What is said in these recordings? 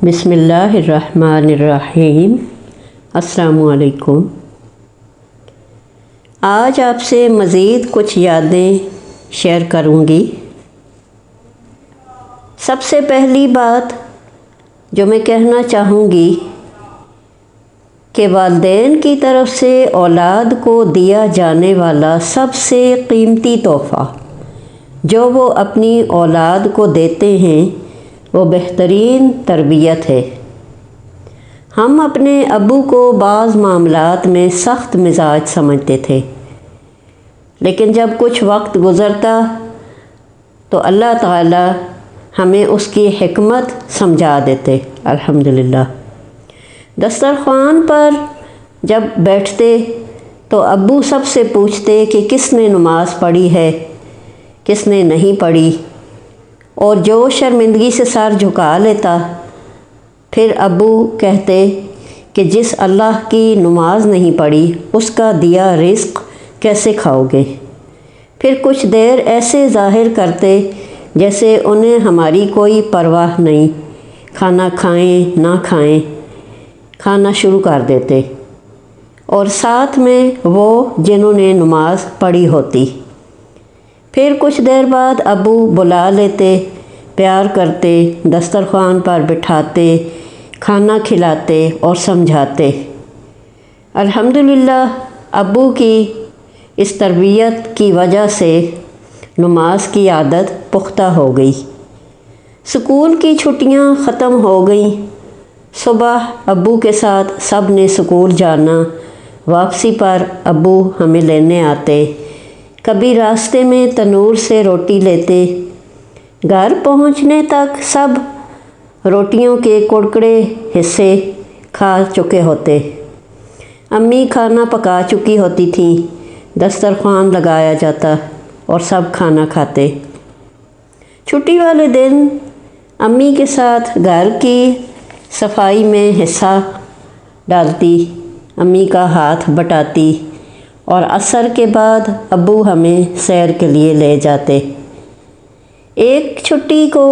بسم اللہ الرحمن الرحیم۔ السلام علیکم۔ آج آپ سے مزید کچھ یادیں شیئر کروں گی۔ سب سے پہلی بات جو میں کہنا چاہوں گی کہ والدین کی طرف سے اولاد کو دیا جانے والا سب سے قیمتی تحفہ جو وہ اپنی اولاد کو دیتے ہیں وہ بہترین تربیت ہے۔ ہم اپنے ابو کو بعض معاملات میں سخت مزاج سمجھتے تھے، لیکن جب کچھ وقت گزرتا تو اللہ تعالی ہمیں اس کی حکمت سمجھا دیتے۔ الحمدللہ۔ دسترخوان پر جب بیٹھتے تو ابو سب سے پوچھتے کہ کس نے نماز پڑھی ہے، کس نے نہیں پڑھی، اور جو شرمندگی سے سر جھکا لیتا پھر ابو کہتے کہ جس اللہ کی نماز نہیں پڑھی اس کا دیا رزق کیسے کھاؤ گے؟ پھر کچھ دیر ایسے ظاہر کرتے جیسے انہیں ہماری کوئی پرواہ نہیں، کھانا کھائیں نہ کھائیں، کھانا شروع کر دیتے، اور ساتھ میں وہ جنہوں نے نماز پڑھی ہوتی۔ پھر کچھ دیر بعد ابو بلا لیتے، پیار کرتے، دسترخوان پر بٹھاتے، کھانا کھلاتے اور سمجھاتے۔ الحمدللہ ابو کی اس تربیت کی وجہ سے نماز کی عادت پختہ ہو گئی۔ اسکول کی چھٹیاں ختم ہو گئیں۔ صبح ابو کے ساتھ سب نے اسکول جانا، واپسی پر ابو ہمیں لینے آتے، کبھی راستے میں تنور سے روٹی لیتے۔ گھر پہنچنے تک سب روٹیوں کے کڑکڑے حصے کھا چکے ہوتے۔ امی کھانا پکا چکی ہوتی تھیں، دسترخوان لگایا جاتا اور سب کھانا کھاتے۔ چھٹی والے دن امی کے ساتھ گھر کی صفائی میں حصہ ڈالتی، امی کا ہاتھ بٹاتی، اور عصر کے بعد ابو ہمیں سیر کے لیے لے جاتے۔ ایک چھٹی کو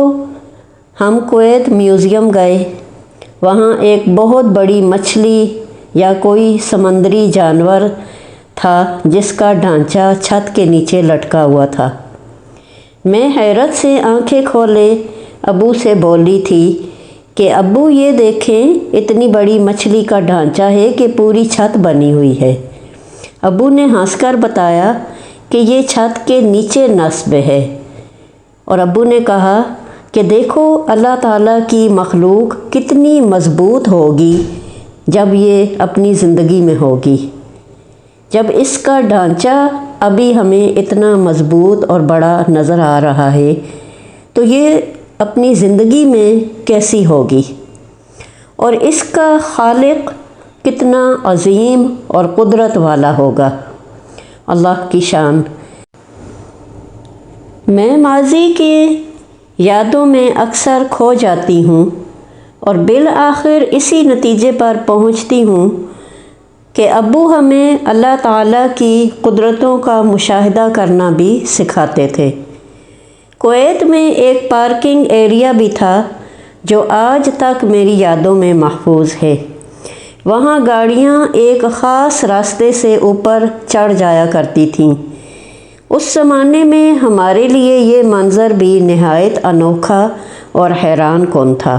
ہم کویت میوزیم گئے۔ وہاں ایک بہت بڑی مچھلی یا کوئی سمندری جانور تھا جس کا ڈھانچہ چھت کے نیچے لٹکا ہوا تھا۔ میں حیرت سے آنکھیں کھولے ابو سے بولی تھی کہ ابو یہ دیکھیں، اتنی بڑی مچھلی کا ڈھانچہ ہے کہ پوری چھت بنی ہوئی ہے۔ ابو نے ہنس کر بتایا کہ یہ چھت کے نیچے نصب ہے، اور ابو نے کہا کہ دیکھو اللہ تعالیٰ کی مخلوق کتنی مضبوط ہوگی جب یہ اپنی زندگی میں ہوگی، جب اس کا ڈھانچہ ابھی ہمیں اتنا مضبوط اور بڑا نظر آ رہا ہے تو یہ اپنی زندگی میں کیسی ہوگی، اور اس کا خالق کتنا عظیم اور قدرت والا ہوگا۔ اللہ کی شان۔ میں ماضی کے یادوں میں اکثر کھو جاتی ہوں اور بالآخر اسی نتیجے پر پہنچتی ہوں کہ ابو ہمیں اللہ تعالیٰ کی قدرتوں کا مشاہدہ کرنا بھی سکھاتے تھے۔ کویت میں ایک پارکنگ ایریا بھی تھا جو آج تک میری یادوں میں محفوظ ہے۔ وہاں گاڑیاں ایک خاص راستے سے اوپر چڑھ جایا کرتی تھیں۔ اس زمانے میں ہمارے لیے یہ منظر بھی نہایت انوکھا اور حیران کن تھا۔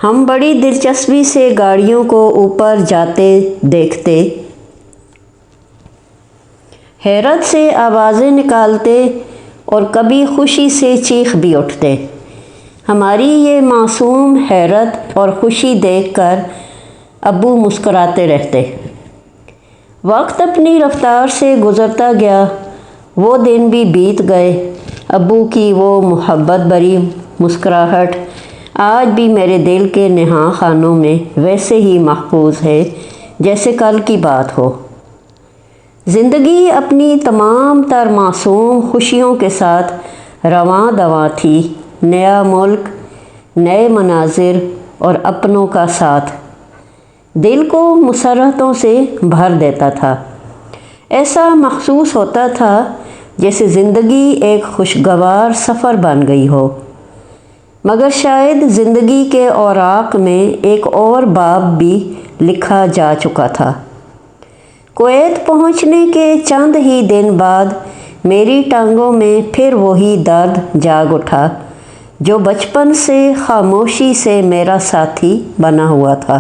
ہم بڑی دلچسپی سے گاڑیوں کو اوپر جاتے دیکھتے، حیرت سے آوازیں نکالتے اور کبھی خوشی سے چیخ بھی اٹھتے۔ ہماری یہ معصوم حیرت اور خوشی دیکھ کر ابو مسکراتے رہتے۔ وقت اپنی رفتار سے گزرتا گیا، وہ دن بھی بیت گئے۔ ابو کی وہ محبت بھری مسکراہٹ آج بھی میرے دل کے نہاں خانوں میں ویسے ہی محفوظ ہے جیسے کل کی بات ہو۔ زندگی اپنی تمام تر معصوم خوشیوں کے ساتھ رواں دواں تھی۔ نیا ملک، نئے مناظر اور اپنوں کا ساتھ دل کو مسرتوں سے بھر دیتا تھا۔ ایسا محسوس ہوتا تھا جیسے زندگی ایک خوشگوار سفر بن گئی ہو۔ مگر شاید زندگی کے اوراق میں ایک اور باب بھی لکھا جا چکا تھا۔ کویت پہنچنے کے چند ہی دن بعد میری ٹانگوں میں پھر وہی درد جاگ اٹھا جو بچپن سے خاموشی سے میرا ساتھی بنا ہوا تھا۔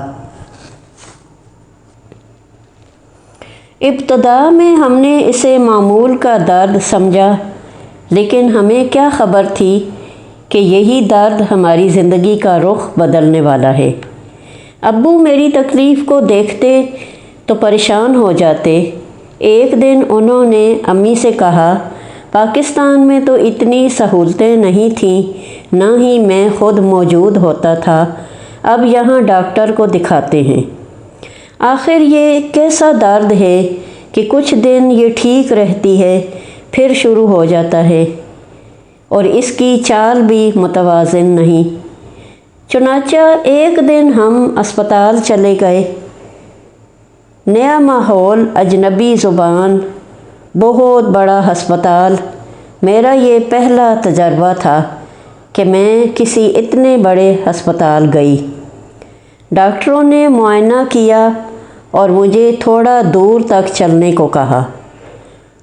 ابتدا میں ہم نے اسے معمول کا درد سمجھا، لیکن ہمیں کیا خبر تھی کہ یہی درد ہماری زندگی کا رخ بدلنے والا ہے۔ ابو میری تکلیف کو دیکھتے تو پریشان ہو جاتے۔ ایک دن انہوں نے امی سے کہا، پاکستان میں تو اتنی سہولتیں نہیں تھیں، نہ ہی میں خود موجود ہوتا تھا، اب یہاں ڈاکٹر کو دکھاتے ہیں۔ آخر یہ کیسا درد ہے کہ کچھ دن یہ ٹھیک رہتی ہے، پھر شروع ہو جاتا ہے، اور اس کی چال بھی متوازن نہیں۔ چنانچہ ایک دن ہم اسپتال چلے گئے۔ نیا ماحول، اجنبی زبان، بہت بڑا ہسپتال۔ میرا یہ پہلا تجربہ تھا کہ میں کسی اتنے بڑے ہسپتال گئی۔ ڈاکٹروں نے معائنہ کیا اور مجھے تھوڑا دور تک چلنے کو کہا۔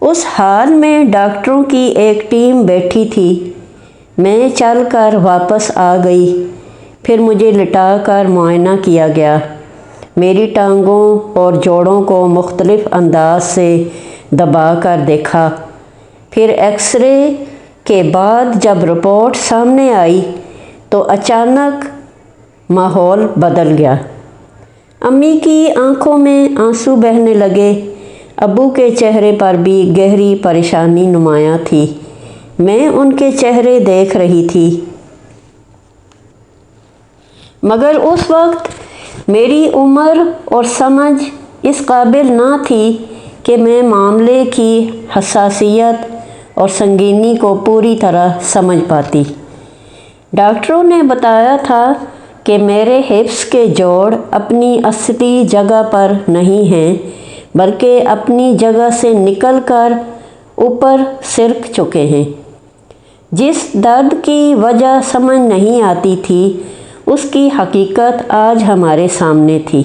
اس حال میں ڈاکٹروں کی ایک ٹیم بیٹھی تھی۔ میں چل کر واپس آ گئی، پھر مجھے لٹا کر معائنہ کیا گیا۔ میری ٹانگوں اور جوڑوں کو مختلف انداز سے دبا کر دیکھا۔ پھر ایکس رے کے بعد جب رپورٹ سامنے آئی تو اچانک ماحول بدل گیا۔ امی کی آنکھوں میں آنسو بہنے لگے، ابو کے چہرے پر بھی گہری پریشانی نمایاں تھی۔ میں ان کے چہرے دیکھ رہی تھی، مگر اس وقت میری عمر اور سمجھ اس قابل نہ تھی کہ میں معاملے کی حساسیت اور سنگینی کو پوری طرح سمجھ پاتی۔ ڈاکٹروں نے بتایا تھا کہ میرے حفظ کے جوڑ اپنی اصلی جگہ پر نہیں ہیں، بلکہ اپنی جگہ سے نکل کر اوپر سرک چکے ہیں۔ جس درد کی وجہ سمجھ نہیں آتی تھی، اس کی حقیقت آج ہمارے سامنے تھی۔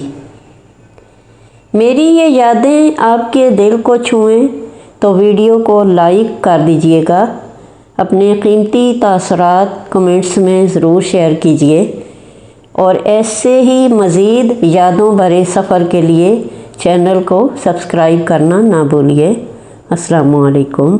میری یہ یادیں آپ کے دل کو چھوئیں تو ویڈیو کو لائک کر دیجیے گا، اپنے قیمتی تاثرات کمنٹس میں ضرور شیئر کیجیے، اور ایسے ہی مزید یادوں بھرے سفر کے لیے چینل کو سبسکرائب کرنا نہ بھولیے۔ السلام علیکم۔